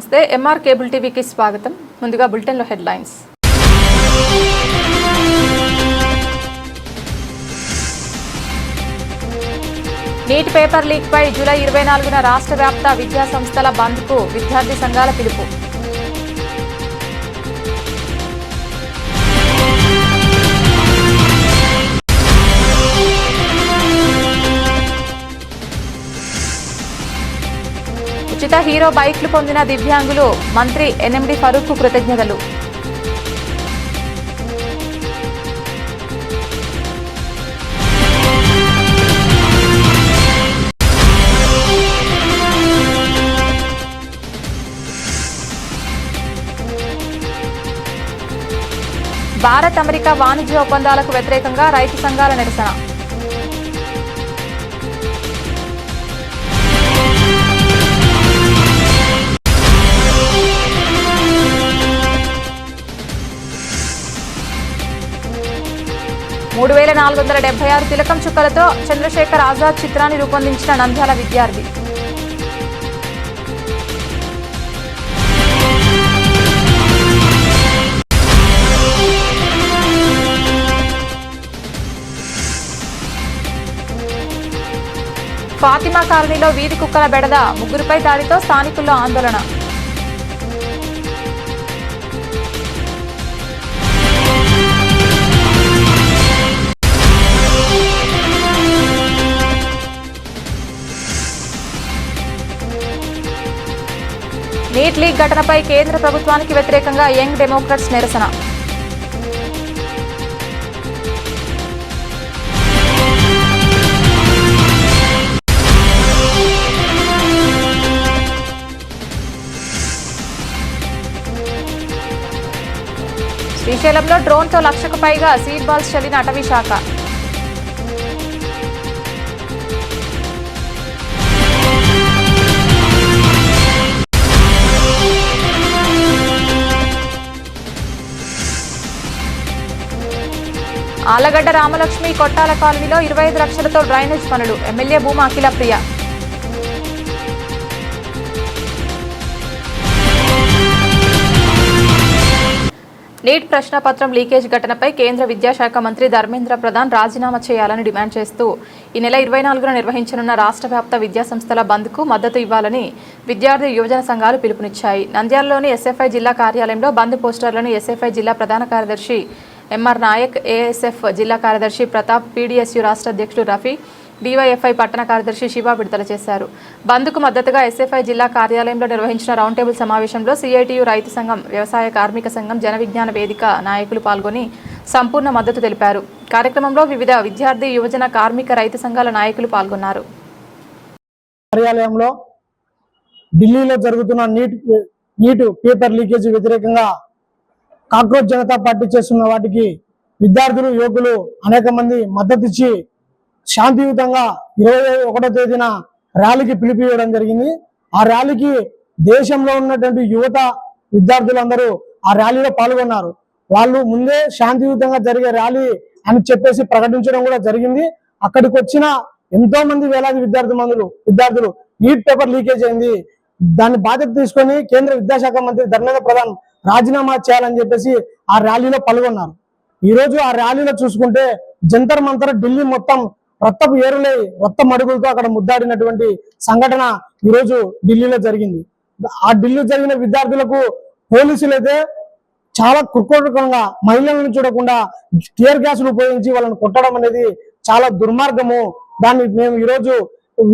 నమస్తే MR cable టీవీకి స్వాగతం. ముందుగా బులెటిన్లో హెడ్లైన్స్. నీట్ పేపర్ లీక్ పై జూలై 24న రాష్ట్ర వ్యాప్త విద్యా సంస్థల బంద్కు విద్యార్థి సంఘాల పిలుపు. ఉచిత హీరో బైక్లు పొందిన దివ్యాంగులు మంత్రి ఎన్ఎండి ఫరూక్ కృతజ్ఞతలు. భారత్ అమెరికా వాణిజ్య ఒప్పందాలకు వ్యతిరేకంగా రైతు సంఘాల నిరసన. $3,476 తిలకం చుక్కలతో చంద్రశేఖర్ ఆజాద్ చిత్రాన్ని రూపొందించిన నంద్యాల విద్యార్థి. ఫాతిమా కాలనీలో వీధి కుక్కల బెడద, 3పై దాడితో స్థానికుల్లో ఆందోళన. నీట్ లీక్ ఘటనపై కేంద్ర ప్రభుత్వానికి వ్యతిరేకంగా యంగ్ డెమోక్రాట్స్ నిరసన. శ్రీశైలంలో డ్రోన్తో 1,00,000కు పైగా సీడ్ బాల్స్ చల్లిన అటవీ శాఖ. ఆలగడ్డ రామలక్ష్మి కొట్టాల కాలనీలో 25 లక్షలతో డ్రైనేజ్ పనులు, ఎమ్మెల్యే భూమా అఖిలప్రియ. నీట్ ప్రశ్నపత్రం లీకేజ్ ఘటనపై కేంద్ర విద్యాశాఖ మంత్రి ధర్మేంద్ర ప్రధాన్ రాజీనామా చేయాలని డిమాండ్ చేస్తూ ఈ నెల 24న నిర్వహించనున్న రాష్ట్ర వ్యాప్త విద్యాసంస్థల బంద్కు మద్దతు ఇవ్వాలని విద్యార్థి యువజన సంఘాలు పిలుపునిచ్చాయి. నంద్యాలలోని ఎస్ఎఫ్ఐ జిల్లా కార్యాలయంలో బంద్ పోస్టర్లను ఎస్ఎఫ్ఐ జిల్లా ప్రధాన కార్యదర్శి ఎంఆర్ నాయక్, ఏఎస్ఎఫ్ జిల్లా కార్యదర్శి ప్రతాప్, పీడీఎస్యు రాష్ట్ర అధ్యక్షుడు రఫీ, డీవైఎఫ్ఐ పట్టణ కార్యదర్శి శివ విడుదల చేశారు. బంద్కు మద్దతుగా ఎస్ఎఫ్ఐ జిల్లా కార్యాలయంలో నిర్వహించిన రౌండ్ టేబుల్ సమావేశంలో సిఐటియు రైతు సంఘం, వ్యవసాయ కార్మిక సంఘం, జన విజ్ఞాన వేదిక నాయకులు పాల్గొని సంపూర్ణ మద్దతు తెలిపారు. కార్యక్రమంలో వివిధ విద్యార్థి, యువజన, కార్మిక, రైతు సంఘాల నాయకులు పాల్గొన్నారు. కార్యాలయంలో ఢిల్లీలో జరుగుతున్న నీట్ పేపర్ లీకేజ్ వ్యతిరేకంగా కాక్రోచ్ జనతా పార్టీ చేస్తున్న వాటికి విద్యార్థులు, యువకులు అనేక మంది మద్దతు ఇచ్చి శాంతియుతంగా 21వ తేదీన ర్యాలీకి పిలుపు ఇవ్వడం జరిగింది. ఆ ర్యాలీకి దేశంలో ఉన్నటువంటి యువత, విద్యార్థులందరూ ఆ ర్యాలీలో పాల్గొన్నారు. వాళ్ళు ముందే శాంతియుతంగా జరిగే ర్యాలీ అని చెప్పేసి ప్రకటించడం కూడా జరిగింది. అక్కడికి వచ్చిన ఎంతో మంది వేలాది విద్యార్థులు నీట్ పేపర్ లీకేజ్ అయింది, దాన్ని బాధ్యత తీసుకొని కేంద్ర విద్యాశాఖ మంత్రి ధర్మేంద్ర ప్రధాన్ రాజీనామా చేయాలని చెప్పేసి ఆ ర్యాలీలో పాల్గొన్నారు. ఈ రోజు ఆ ర్యాలీలో చూసుకుంటే జంతర్ మంతర్ ఢిల్లీ మొత్తం రక్తపు ఏరులై రక్తం అడుగులతో అక్కడ ముద్దాడినటువంటి సంఘటన ఈ రోజు ఢిల్లీలో జరిగింది. ఆ ఢిల్లీ జరిగిన విద్యార్థులకు పోలీసులు అయితే చాలా కృకోటకంగా మహిళలను చూడకుండా టియర్ గ్యాస్లు ఉపయోగించి వాళ్ళని కొట్టడం అనేది చాలా దుర్మార్గము. దాన్ని మేము ఈరోజు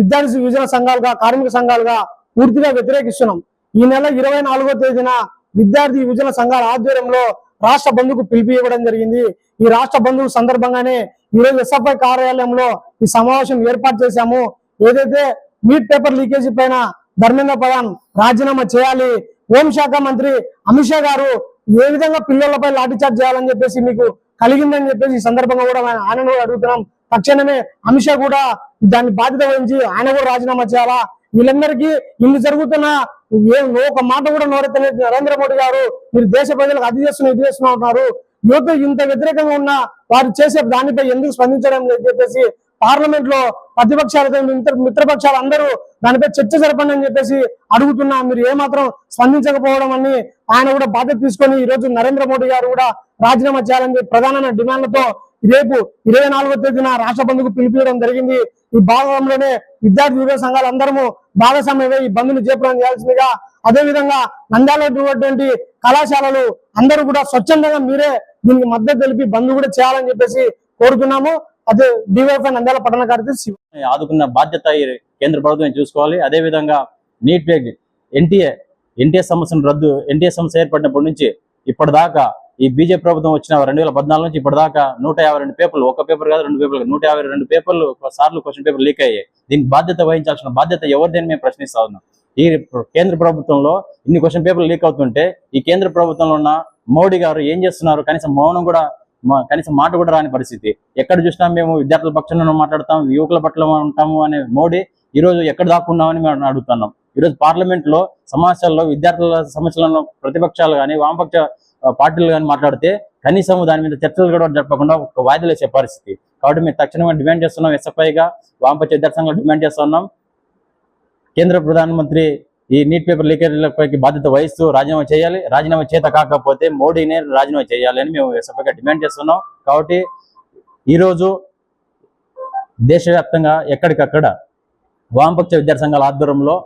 విద్యార్థి యువజన సంఘాలుగా, కార్మిక సంఘాలుగా పూర్తిగా వ్యతిరేకిస్తున్నాం. ఈ నెల 24వ తేదీన విద్యార్థి యువజన సంఘాల ఆధ్వర్యంలో రాష్ట్ర బంధుకు పిలిపి ఇవ్వడం జరిగింది. ఈ రాష్ట్ర బంధువు సందర్భంగానే ఈరోజు ఎస్ఎఫ్ఐ కార్యాలయంలో ఈ సమావేశం ఏర్పాటు చేశాము. ఏదైతే నీట్ పేపర్ లీకేజీ పైన ధర్మేంద్ర ప్రధాన్ రాజీనామా చేయాలి, హోంశాఖ మంత్రి అమిత్ షా గారు ఏ విధంగా పిల్లలపై లాఠీచార్జ్ చేయాలని చెప్పేసి మీకు కలిగిందని చెప్పేసి ఈ సందర్భంగా కూడా ఆయన కూడా అడుగుతున్నాం. తక్షణమే అమిత్ షా కూడా దాన్ని బాధ్యత వహించి ఆయన కూడా రాజీనామా చేయాలా. వీళ్ళందరికీ ఇన్ని జరుగుతున్న ఒక మాట కూడా నోరెత్తలేదు నరేంద్ర మోడీ గారు. మీరు దేశ ప్రజలకు అది చేస్తున్నా ఇది చేస్తున్నా ఉంటున్నారు, యువత ఇంత వ్యతిరేకంగా ఉన్న వారు చేసే దానిపై ఎందుకు స్పందించడం లేదు చెప్పేసి పార్లమెంట్ లో ప్రతిపక్షాలతో మిత్రపక్షాలు అందరూ దానిపై చర్చ జరపండి అని చెప్పేసి అడుగుతున్నా. మీరు ఏమాత్రం స్పందించకపోవడం అని ఆయన కూడా బాధ్యత తీసుకొని ఈ రోజు నరేంద్ర మోడీ గారు కూడా రాజీనామా చేయాలని ప్రధానమైన డిమాండ్లతో రేపు 24వ తేదీన రాష్ట్ర బంద్కు పిలిపించడం జరిగింది. ఈ భాగంలోనే విద్యార్థి వివిధ సంఘాలు అందరము భాగస్వామ్యమై ఈ బంద్ను చేపట్టడం చేయాల్సిందిగా, అదేవిధంగా నంద్యాలలో ఉన్నటువంటి కళాశాలలు అందరూ కూడా స్వచ్ఛందంగా మీరే దీనికి మద్దతు తెలిపి బంద్ కూడా చేయాలని చెప్పేసి కోరుతున్నాము. అదే డివైఎఫ్ఐ నంద్యాల పట్టణ కార్యదర్శి. ఆదుకున్న బాధ్యత ఈ కేంద్ర ప్రభుత్వం చూసుకోవాలి. అదే విధంగా నీట్ ఎన్టీఏ సమస్య ఏర్పడినప్పటి నుంచి ఇప్పటిదాకా ఈ బీజేపీ ప్రభుత్వం వచ్చిన 2014 నుంచి ఇప్పటిదాకా 152 పేపర్లు, ఒక పేపర్ కాదు 2 పేపర్లు, 152 పేపర్లు సార్లు క్వశ్చన్ పేపర్ లీక్ అయ్యాయి. దీనికి బాధ్యత వహించాల్సిన బాధ్యత ఎవరిదని మేము ప్రశ్నిస్తా ఉన్నాం. ఈ కేంద్ర ప్రభుత్వంలో ఇన్ని క్వశ్చన్ పేపర్లు లీక్ అవుతుంటే ఈ కేంద్ర ప్రభుత్వంలో ఉన్న మోడీ గారు ఏం చేస్తున్నారు? కనీసం మాట కూడా రాని పరిస్థితి. ఎక్కడ చూసినా మేము విద్యార్థుల పక్షాన మాట్లాడతాం, యువకుల పట్ల ఉంటాము అనే మోడీ ఈ రోజు ఎక్కడ దాక్కున్నామని మేము అడుగుతున్నాం. ఈరోజు పార్లమెంట్ లో సమావేశాల్లో విద్యార్థుల సమస్యలను ప్రతిపక్షాలు కానీ వామపక్ష పార్టీలు కానీ మాట్లాడితే కనీసం దాని మీద చర్చలు కూడా జరపకుండా ఒక వాయిదాలు వేసే పరిస్థితి. కాబట్టి మేము తక్షణంగా డిమాండ్ చేస్తున్నాం. ఎస్ఎఫ్ఐగా వామపక్ష విద్యార్థి సంఘాలు డిమాండ్ చేస్తున్నాం. కేంద్ర ప్రధానమంత్రి ఈ నీట్ పేపర్ లీకేజీలపై బాధ్యత వహిస్తూ రాజీనామా చేయాలి. రాజీనామా చేత కాకపోతే మోడీనే రాజీనామా చేయాలి అని మేము ఎస్ఎఫ్ఐగా డిమాండ్ చేస్తున్నాం. కాబట్టి ఈరోజు దేశవ్యాప్తంగా ఎక్కడికక్కడ వామపక్ష విద్యార్థి సంఘాల ఆధ్వర్యంలో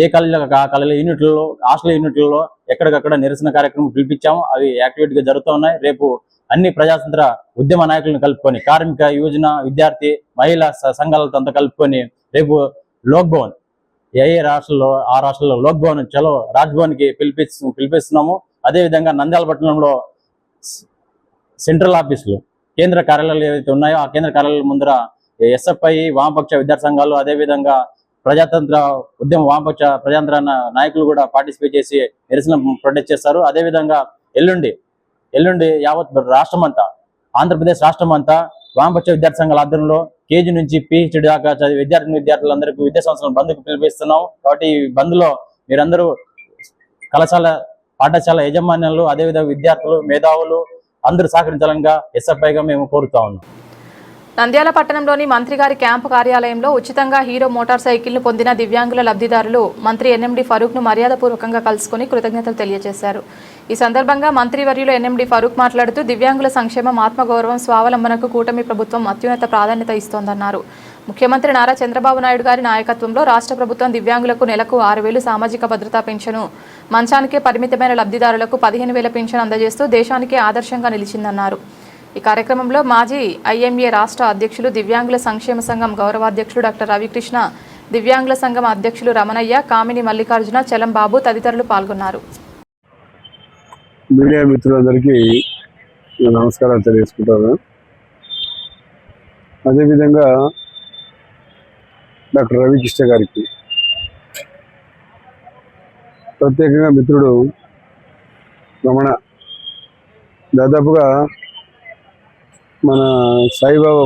ఏ కాలేజీలో ఆ కాలేజీ యూనిట్లలో, హాస్టల్ యూనిట్లలో ఎక్కడికక్కడ నిరసన కార్యక్రమం పిలిపించాము. అవి యాక్టివేట్ గా జరుగుతూ ఉన్నాయి. రేపు అన్ని ప్రజాతంత్ర ఉద్యమ నాయకులను కలుపుకొని, కార్మిక, యువజన, విద్యార్థి, మహిళా సంఘాలతో అంతా కలుపుకొని రేపు లోక్ భవన్ ఏ రాష్ట్రాల్లో లోక్ భవన్ చలో రాజ్భవన్ కి పిలిపిస్తున్నాము. అదేవిధంగా నంద్యాల పట్టణంలో సెంట్రల్ ఆఫీసులు, కేంద్ర కార్యాలయాలు ఏవైతే ఉన్నాయో ఆ కేంద్ర కార్యాలయాల ముందర ఎస్ఎఫ్ఐ వామపక్ష విద్యార్థి సంఘాలు, అదేవిధంగా ప్రజాతంత్ర ఉద్యమ వామపక్ష ప్రజాతంత్ర నాయకులు కూడా పార్టిసిపేట్ చేసి నిరసన ప్రొటెస్ట్ చేస్తారు. అదేవిధంగా ఎల్లుండి యావత్ రాష్ట్రం అంతా, ఆంధ్రప్రదేశ్ రాష్ట్రం అంతా వామపక్ష విద్యార్థి సంఘాల ఆధ్వర్యంలో కేజీ నుంచి PhD దాకా చదివే విద్యార్థులందరికీ విద్యా సంస్థలను బంద్కు పిలిపిస్తున్నాం. కాబట్టి ఈ బంద్లో మీరందరూ పాఠశాల యాజమాన్యాలు, అదేవిధంగా విద్యార్థులు, మేధావులు అందరూ సహకరించాలని ఎస్ఎఫ్ఐగా మేము కోరుతా ఉన్నాం. నంద్యాల పట్టణంలోని మంత్రి గారి క్యాంపు కార్యాలయంలో ఉచితంగా హీరో మోటార్ సైకిల్ను పొందిన దివ్యాంగుల లబ్ధిదారులు మంత్రి ఎన్ఎండి ఫరూక్ను మర్యాదపూర్వకంగా కలుసుకుని కృతజ్ఞతలు తెలియజేశారు. ఈ సందర్భంగా మంత్రివర్యులు ఎన్ఎండి ఫరూక్ మాట్లాడుతూ దివ్యాంగుల సంక్షేమం, ఆత్మగౌరవం, స్వావలంబనకు కూటమి ప్రభుత్వం అత్యున్నత ప్రాధాన్యత ఇస్తోందన్నారు. ముఖ్యమంత్రి నారా చంద్రబాబు నాయుడు గారి నాయకత్వంలో రాష్ట్ర ప్రభుత్వం దివ్యాంగులకు నెలకు 6,000 సామాజిక భద్రతా పెన్షను, మంచానికే పరిమితమైన లబ్ధిదారులకు 15,000 పెన్షన్ అందజేస్తూ దేశానికే ఆదర్శంగా నిలిచిందన్నారు. ఈ కార్యక్రమంలో మాజీ ఐఎంఏ రాష్ట్ర అధ్యక్షులు, దివ్యాంగుల సంక్షేమ సంఘం గౌరవాధ్యక్షులు డాక్టర్ రవికృష్ణ, దివ్యాంగుల సంఘం అధ్యక్షులు రమణయ్య, కామిని మల్లికార్జున, చలం బాబు తదితరులు పాల్గొన్నారు. మీడియా మిత్రులందరికీ నమస్కారాలు తెలియజేసుకుంటాను. అదేవిధంగా డాక్టర్ రవికృష్ణ గారికి, ప్రత్యేకంగా మిత్రుడు రమణ, దాదాపుగా మన సాయిబాబా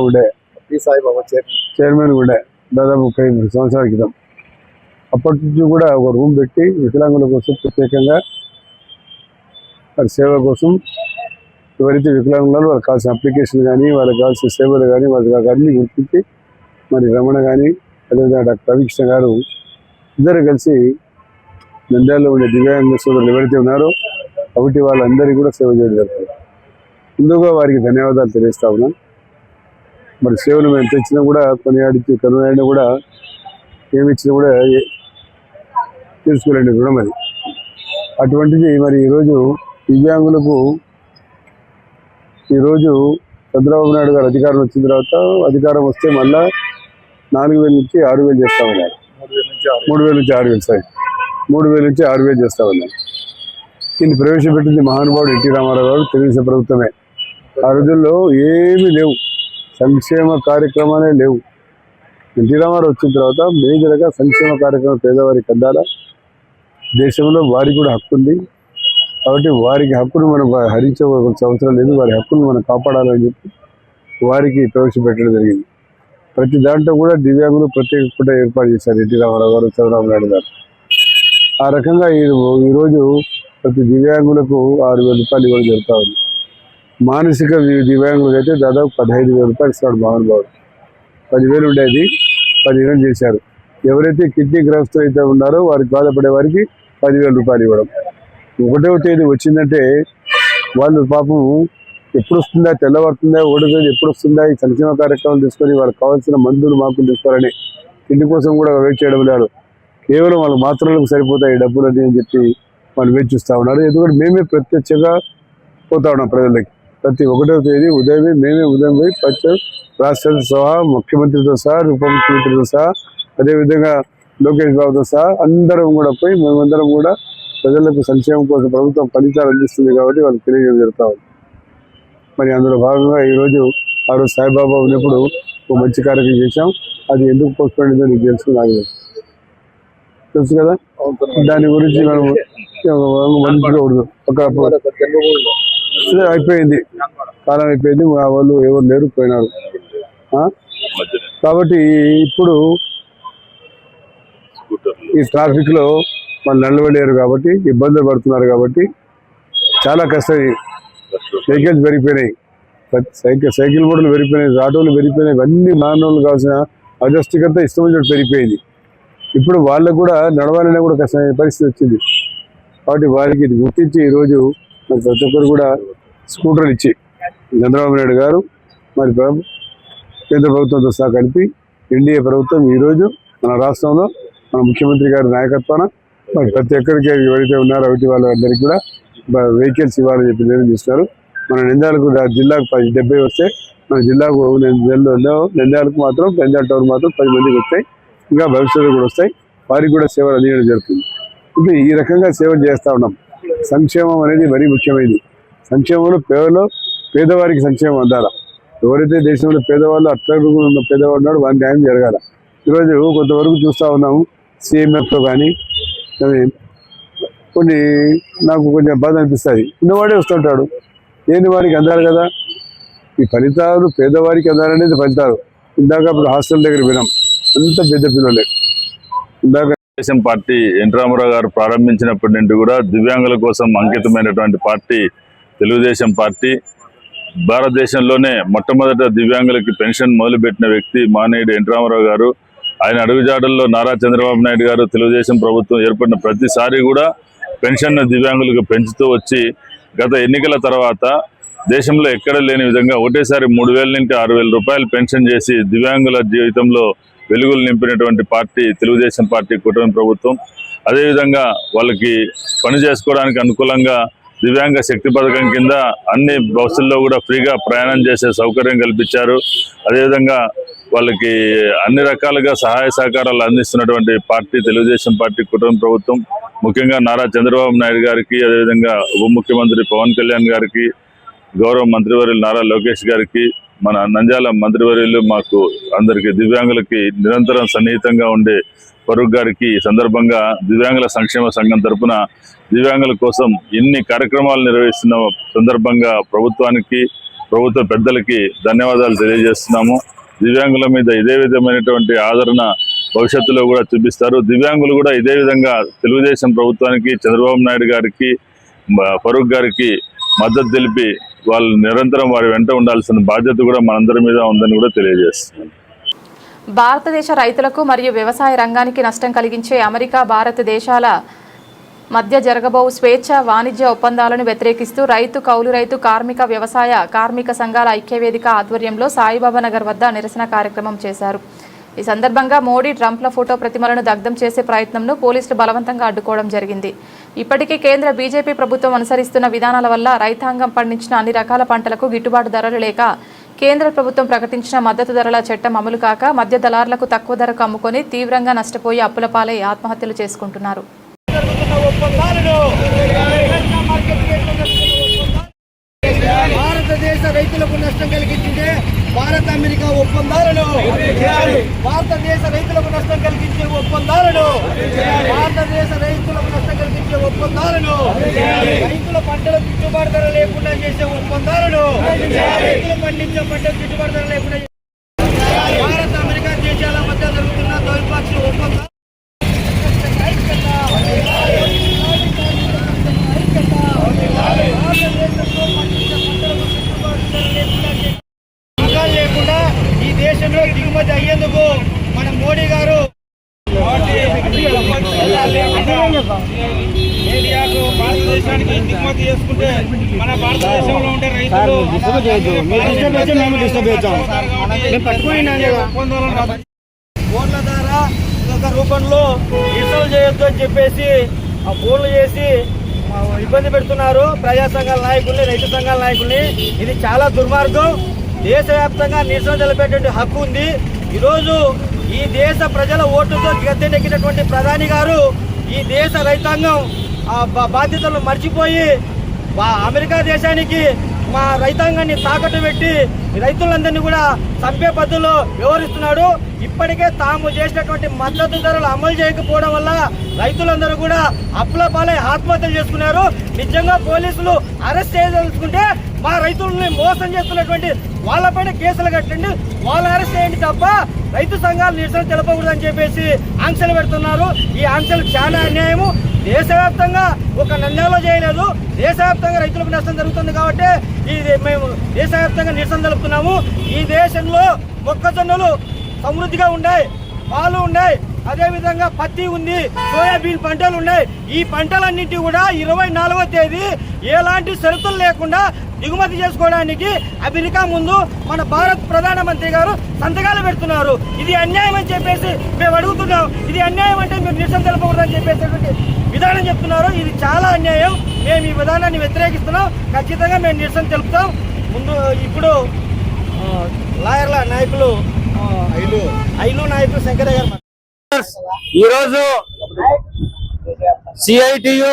చైర్మన్ ఉండే దాదాపు 30 సంవత్సరాల క్రితం. అప్పటి నుంచి కూడా ఒక రూమ్ పెట్టి వికలాంగుల కోసం ప్రత్యేకంగా వారి సేవ కోసం ఎవరైతే వికలాంగులు వాళ్ళకి కావాల్సిన అప్లికేషన్ కానీ, వాళ్ళకి కావాల్సిన సేవలు కానీ, వాళ్ళకి అన్ని గుర్తించి మరి రమణ కానీ, అదేవిధంగా డాక్టర్ రవికృష్ణ గారు ఇద్దరు కలిసి నంద్యాలలో ఉండే దివ్యాంగ సోదరులు ఎవరైతే ఉన్నారో కాబట్టి వాళ్ళందరికీ కూడా సేవ చేయడం జరుగుతుంది. ముందుగా వారికి ధన్యవాదాలు తెలియజేస్తా ఉన్నాం. మరి సేవలు మేము తెచ్చినా కూడా కొనియాడినా కూడా ఏమి ఇచ్చినా కూడా తీసుకోలేండి రుణం అది. అటువంటిది మరి ఈరోజు దివ్యాంగులకు చంద్రబాబు నాయుడు గారు అధికారం వచ్చిన తర్వాత, అధికారం వస్తే మళ్ళా 4,000 నుంచి 6,000 చేస్తా ఉన్నారు. 3,000 నుంచి 6,000 చేస్తా ఉన్నారు. దీన్ని ప్రవేశపెట్టింది మహానుభావుడు ఎన్టీ రామారావు గారు, తెలుగుదేశం ప్రభుత్వమే. ఆ రోజుల్లో ఏమీ లేవు, సంక్షేమ కార్యక్రమాలే లేవు. ఎన్టీ రామారావు వచ్చిన తర్వాత మేజర్గా సంక్షేమ కార్యక్రమం పేదవారికి అందాల, దేశంలో వారికి కూడా హక్కు ఉంది. కాబట్టి వారికి హక్కును మనం హరించే అవసరం లేదు, వారి హక్కును మనం కాపాడాలని చెప్పి వారికి ప్రవేశపెట్టడం జరిగింది. ప్రతి దాంట్లో కూడా దివ్యాంగులు ప్రత్యేక పూట ఏర్పాటు చేశారు ఎన్టీ రామారావు గారు, చంద్రబాబు నాయుడు గారు. ఆ రకంగా ఈరోజు ప్రతి దివ్యాంగులకు 6,000 రూపాయలు ఇవ్వడం జరుగుతూ ఉంది. మానసిక దివ్యాంగులకు అయితే దాదాపు 15,000 రూపాయలు ఇస్తాడు మహానుభావుడు. 10,000 ఉండేది 10,000 చేశారు. ఎవరైతే కిడ్నీ గ్రస్తులు అయితే ఉన్నారో వారికి బాధపడే వారికి 10,000 రూపాయలు ఇవ్వడం. 1వ తేదీ వచ్చిందంటే వాళ్ళు పాపం ఎప్పుడు వస్తుందా, తెల్లవారుతుందా, 1వ తేదీ ఎప్పుడు వస్తుందా, ఈ సంక్షేమ కార్యక్రమాలు తీసుకొని వాళ్ళకి కావాల్సిన మందులు మాకులు తీసుకోవాలని ఇంటి కోసం కూడా వెయిట్ చేయడం లేదు. కేవలం వాళ్ళ మాత్రలకు సరిపోతాయి డబ్బులు అని చెప్పి వాళ్ళు వేచి చూస్తూ ఉన్నారు. ఎందుకంటే మేమే ప్రత్యక్షంగా పోతా ఉన్నాం ప్రజలకి. ప్రతి 1వ తేదీ ఉదయమే మేమే ఉదయం పోయి రాష్ట్రంతో సహా, ముఖ్యమంత్రితో సహా, ఉప ముఖ్యమంత్రితో సహా, అదేవిధంగా లోకేష్ బాబుతో సహా అందరం కూడా పోయి మేమందరం కూడా ప్రజలకు సంక్షేమం కోసం ప్రభుత్వం ఫలితాలు అందిస్తుంది కాబట్టి వాళ్ళకి తెలియజేయడం జరుగుతూ ఉంది. మరి అందులో భాగంగా ఈరోజు ఆ రోజు సాయిబాబా ఉన్నప్పుడు ఒక మంచి కార్యక్రమం చేశాం. అది ఎందుకు పోస్ట్పోన్ అయిందో నీకు తెలుసు కదా. దాని గురించి మనం మంచికూడదు. అయిపోయింది, కాలం అయిపోయింది, మా వాళ్ళు ఎవరు లేరు, పోయినారు. కాబట్టి ఇప్పుడు ఈ ట్రాఫిక్ లో వాళ్ళు నడవలేరు కాబట్టి ఇబ్బందులు పడుతున్నారు. కాబట్టి చాలా కష్టం. వెహికల్స్ పెరిగిపోయినాయి, సైకిల్ బోర్డులు పెరిగిపోయినాయి, ఆటోలు పెరిగిపోయినాయి, ఇవన్నీ మానవులు కావాల్సిన అజస్టికంతా ఇష్టం వచ్చినట్టు పెరిగిపోయింది. ఇప్పుడు వాళ్ళకు కూడా నడవాలనే కూడా కష్టమైన పరిస్థితి వచ్చింది. కాబట్టి వారికి ఇది గుర్తించి ఈరోజు మరి ప్రతి ఒక్కరు కూడా స్కూటర్లు ఇచ్చి చంద్రబాబు నాయుడు గారు మరి కేంద్ర ప్రభుత్వంతో సహా కలిపి ఎన్డీఏ ప్రభుత్వం ఈరోజు మన రాష్ట్రంలో మన ముఖ్యమంత్రి గారి నాయకత్వాన మరి ప్రతి ఒక్కరికి ఎవరైతే ఉన్నారో ఒకటి వాళ్ళందరికీ కూడా వెహికల్స్ ఇవ్వాలని చెప్పి నిర్ణయం చేస్తున్నారు. మన నంద్యాలకు జిల్లాకు 70 వస్తే మన జిల్లాకు నంద్యాలకు మాత్రం నంద్యాల టౌన్ మాత్రం 10 మందికి వస్తాయి. ఇంకా భవిష్యత్తు కూడా వస్తాయి. వారికి కూడా సేవలు అందించడం జరుగుతుంది. ఇది ఈ రకంగా సేవలు చేస్తూ ఉన్నాం. సంక్షేమం అనేది మరీ ముఖ్యమైనది. సంక్షేమంలో పేదవారికి సంక్షేమం అందాల. ఎవరైతే దేశంలో పేదవాళ్ళు అట్లా ఉన్న పేదవాళ్ళు ఉన్నాడు వారి న్యాయం జరగాల. ఈరోజు కొంతవరకు చూస్తూ ఉన్నాము CMFలో కానీ కొన్ని నాకు కొంచెం బాధ అనిపిస్తుంది. ఉన్నవాడే వస్తుంటాడు, లేని వారికి అందాలి కదా. ఈ ఫలితాలు పేదవారికి అందాలనేది ఫలితాలు. ఇందాక అప్పుడు హాస్టల్ దగ్గర వినాం, అంత పెద్ద పిల్లలే. ఇందాక తెలుగుదేశం పార్టీ ఎన్టీ రామారావు గారు ప్రారంభించినప్పటి నుండి కూడా దివ్యాంగుల కోసం అంకితమైనటువంటి పార్టీ తెలుగుదేశం పార్టీ. భారతదేశంలోనే మొట్టమొదట దివ్యాంగులకి పెన్షన్ మొదలుపెట్టిన వ్యక్తి మానేయుడు ఎన్టీ రామారావు గారు. ఆయన అడుగుజాడల్లో నారా చంద్రబాబు నాయుడు గారు తెలుగుదేశం ప్రభుత్వం ఏర్పడిన ప్రతిసారి కూడా పెన్షన్ దివ్యాంగులకు పెంచుతూ వచ్చి గత ఎన్నికల తర్వాత దేశంలో ఎక్కడ లేని విధంగా ఒకటేసారి 3,000 నుంచి 6,000 రూపాయలు పెన్షన్ చేసి దివ్యాంగుల జీవితంలో వెలుగులు నింపినటువంటి పార్టీ తెలుగుదేశం పార్టీ కూటమి ప్రభుత్వం. అదేవిధంగా వాళ్ళకి పని చేసుకోవడానికి అనుకూలంగా దివ్యాంగ శక్తి పథకం కింద అన్ని బస్సుల్లో కూడా ఫ్రీగా ప్రయాణం చేసే సౌకర్యం కల్పించారు. అదేవిధంగా వాళ్ళకి అన్ని రకాలుగా సహాయ సహకారాలు అందిస్తున్నటువంటి పార్టీ తెలుగుదేశం పార్టీ కూటమి ప్రభుత్వం. ముఖ్యంగా నారా చంద్రబాబు నాయుడు గారికి, అదేవిధంగా ఉప ముఖ్యమంత్రి పవన్ కళ్యాణ్ గారికి, గౌరవ మంత్రివర్యులు నారా లోకేష్ గారికి, మన నంద్యాల మంత్రివర్యులు మాకు అందరికి దివ్యాంగులకి నిరంతరం సన్నిహితంగా ఉండే ఫరూక్ గారికి ఈ సందర్భంగా దివ్యాంగుల సంక్షేమ సంఘం తరపున దివ్యాంగుల కోసం ఎన్ని కార్యక్రమాలు నిర్వహిస్తున్న సందర్భంగా ప్రభుత్వానికి, ప్రభుత్వ పెద్దలకి ధన్యవాదాలు తెలియజేస్తున్నాము. దివ్యాంగుల మీద ఇదే విధమైనటువంటి ఆదరణ భవిష్యత్తులో కూడా చూపిస్తారు. దివ్యాంగులు కూడా ఇదే విధంగా తెలుగుదేశం ప్రభుత్వానికి, చంద్రబాబు నాయుడు గారికి, ఫరూక్ గారికి మద్దతు తెలిపి వాళ్ళు నిరంతరం వారి వెంట ఉండాల్సిన బాధ్యత కూడా మనందరి మీద ఉందని కూడా తెలియజేస్తున్నాను. భారతదేశ రైతులకు మరియు వ్యవసాయ రంగానికి నష్టం కలిగించే అమెరికా, భారత దేశాల మధ్య జరగబోవు స్వేచ్ఛ వాణిజ్య ఒప్పందాలను వ్యతిరేకిస్తూ రైతు, కౌలు రైతు, కార్మిక, వ్యవసాయ కార్మిక సంఘాల ఐక్యవేదిక ఆధ్వర్యంలో సాయిబాబా నగర్ వద్ద నిరసన కార్యక్రమం చేశారు. ఈ సందర్భంగా మోడీ, ట్రంప్ల ఫోటో ప్రతిమలను దగ్ధం చేసే ప్రయత్నంను పోలీసులు బలవంతంగా అడ్డుకోవడం జరిగింది. ఇప్పటికీ కేంద్ర బీజేపీ ప్రభుత్వం అనుసరిస్తున్న విధానాల వల్ల రైతాంగం పండించిన అన్ని రకాల పంటలకు గిట్టుబాటు ధరలు లేక కేంద్ర ప్రభుత్వం ప్రకటించిన మద్దతు ధరల చట్టం అమలు కాక మధ్య దళారులకు తక్కువ ధరకు అమ్ముకొని తీవ్రంగా నష్టపోయి అప్పుల పాలై ఆత్మహత్యలు చేసుకుంటున్నారు. భారతదేశ రైతులకు నష్టం కలిగించే భారత అమెరికా ఒప్పందాలను, భారతదేశ రైతులకు నష్టం కలిగించే ఒప్పందాలను, భారతదేశ రైతులకు నష్టం కలిగించే ఒప్పందాలను, రైతుల పంటలకు గిట్టుబాటు ధర లేకుండా చేసే ఒప్పందాలను, రైతులు పండించే పంటలకు గిట్టుబాటు ధర లేకుండా భారత అమెరికా దేశాల మధ్య జరుగుతున్న ద్వైపాక్షిక ఒప్పందాలు లేకుండా ఈ దేశంలో దిగుమతి మోడీ గారు ఇండియాకు భారతదేశానికి దిగుమతి చేసుకుంటే మన భారతదేశంలో ఉండే రైతులు ఫోన్ల ద్వారా ఒక రూపంలో ఇన్స్టాల్ చేయొద్దు అని చెప్పేసి ఆ ఫోన్లు చేసి ఇబ్బంది పెడుతున్నారు ప్రజా సంఘాల నాయకుల్ని, రైతు సంఘాల నాయకుల్ని. ఇది చాలా దుర్మార్గం. దేశవ్యాప్తంగా నిరసన తెలిపేటువంటి హక్కు ఉంది. ఈరోజు ఈ దేశ ప్రజల ఓటుతో గద్దెనెక్కినటువంటి ప్రధాని గారు ఈ దేశ రైతాంగం బాధ్యతలను మర్చిపోయి అమెరికా దేశానికి మా రైతాంగాన్ని తాకట్టు పెట్టి రైతులందరినీ కూడా చంపే పద్ధతిలో వ్యవహరిస్తున్నాడు. ఇప్పటికే తాము చేసినటువంటి మద్దతు ధరలు అమలు చేయకపోవడం వల్ల రైతులందరూ కూడా అప్పుల పాలై ఆత్మహత్యలు చేసుకున్నారు. నిజంగా పోలీసులు అరెస్ట్ చేయదలుచుకుంటే మా రైతులని మోసం చేస్తున్నటువంటి వాళ్ళపైన కేసులు కట్టండి, వాళ్ళని అరెస్ట్ చేయండి తప్ప రైతు సంఘాలు నిరసన తెలపకూడదని చెప్పేసి ఆంక్షలు పెడుతున్నారు. ఈ ఆంక్షలు చాలా అన్యాయము. దేశవ్యాప్తంగా ఒక నంద్యాలలో చేయలేదు, దేశవ్యాప్తంగా రైతులకు నష్టం జరుగుతుంది కాబట్టి మేము దేశవ్యాప్తంగా నిరసన తెలుపుతున్నాము. ఈ దేశంలో మొక్కజొన్నలు సమృద్ధిగా ఉన్నాయి, పాలు ఉన్నాయి, అదేవిధంగా పత్తి ఉంది, సోయాబీన్ పంటలు ఉన్నాయి. ఈ పంటలన్నింటి కూడా 24వ తేదీ ఎలాంటి షరతులు లేకుండా దిగుమతి చేసుకోవడానికి అమెరికా ముందు మన భారత ప్రధానమంత్రి గారు సంతకాలు పెడుతున్నారు. ఇది అన్యాయం అని చెప్పేసి మేము అడుగుతున్నాం. ఇది అన్యాయం అంటే మీరు నిరసన తెలపకూడదని చెప్పేసి విధానం చెప్తున్నారు. ఇది చాలా అన్యాయం. మేము ఈ విధానాన్ని వ్యతిరేకిస్తున్నాం. ఖచ్చితంగా మేము నిరసన తెలుపుతాం. ఇప్పుడు లాయర్ల నాయకులు ఐలు నాయకులు శంకరయ్య గారు ఈరోజు సిఐటియు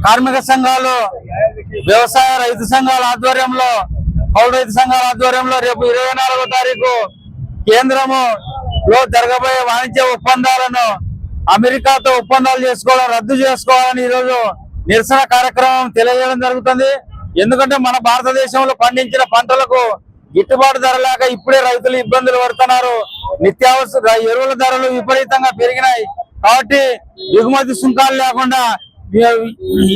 కార్మిక సంఘాలు, వ్యవసాయ రైతు సంఘాల ఆధ్వర్యంలో, పౌర రైతు సంఘాల ఆధ్వర్యంలో రేపు 24వ తారీఖు కేంద్రములో జరగబోయే వాణిజ్య ఒప్పందాలను అమెరికాతో ఒప్పందాలు చేసుకోవడం రద్దు చేసుకోవాలని ఈరోజు నిరసన కార్యక్రమం తెలియజేయడం జరుగుతుంది. ఎందుకంటే మన భారతదేశంలో పండించిన పంటలకు గిట్టుబాటు ధర లేక ఇప్పుడే రైతులు ఇబ్బందులు పడుతున్నారు. నిత్యావసర ఎరువుల ధరలు విపరీతంగా పెరిగినాయి. కాబట్టి దిగుమతి సుంకాలు లేకుండా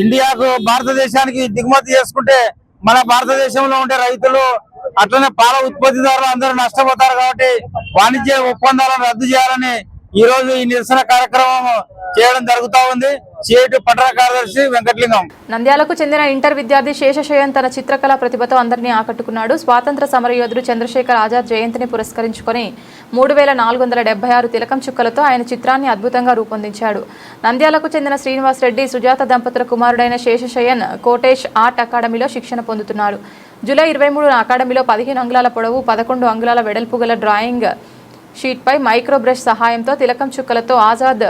ఇండియాకు, భారతదేశానికి దిగుమతి చేసుకుంటే మన భారతదేశంలో ఉండే రైతులు అట్లనే పాల ఉత్పత్తిదారులు అందరూ నష్టపోతారు. కాబట్టి వాణిజ్య ఒప్పందాలను రద్దు చేయాలని ఈ రోజు ఈ నిరసన కార్యక్రమం చేయడం జరుగుతూ ఉంది. సిఐటి పట్టణ కార్యదర్శి వెంకటలింగం. నంద్యాలకు చెందిన ఇంటర్ విద్యార్థి శేషశయన్ తన చిత్రకళా ప్రతిభతో అందరినీ ఆకట్టుకున్నాడు. స్వాతంత్ర సమరయోధుడు చంద్రశేఖర్ ఆజాద్ జయంతిని పురస్కరించుకొని 3476 తిలకం చుక్కలతో ఆయన చిత్రాన్ని అద్భుతంగా రూపొందించాడు. నంద్యాలకు చెందిన శ్రీనివాస్ రెడ్డి, సుజాత దంపతుల కుమారుడైన శేషశయన్ కోటేష్ ఆర్ట్ అకాడమీలో శిక్షణ పొందుతున్నాడు. జూలై 23 అకాడమీలో 15 అంగుళాల పొడవు, 11 అంగుళాల వెడల్పు గల డ్రాయింగ్ షీట్పై మైక్రో బ్రష్ సహాయంతో తిలకం చుక్కలతో ఆజాద్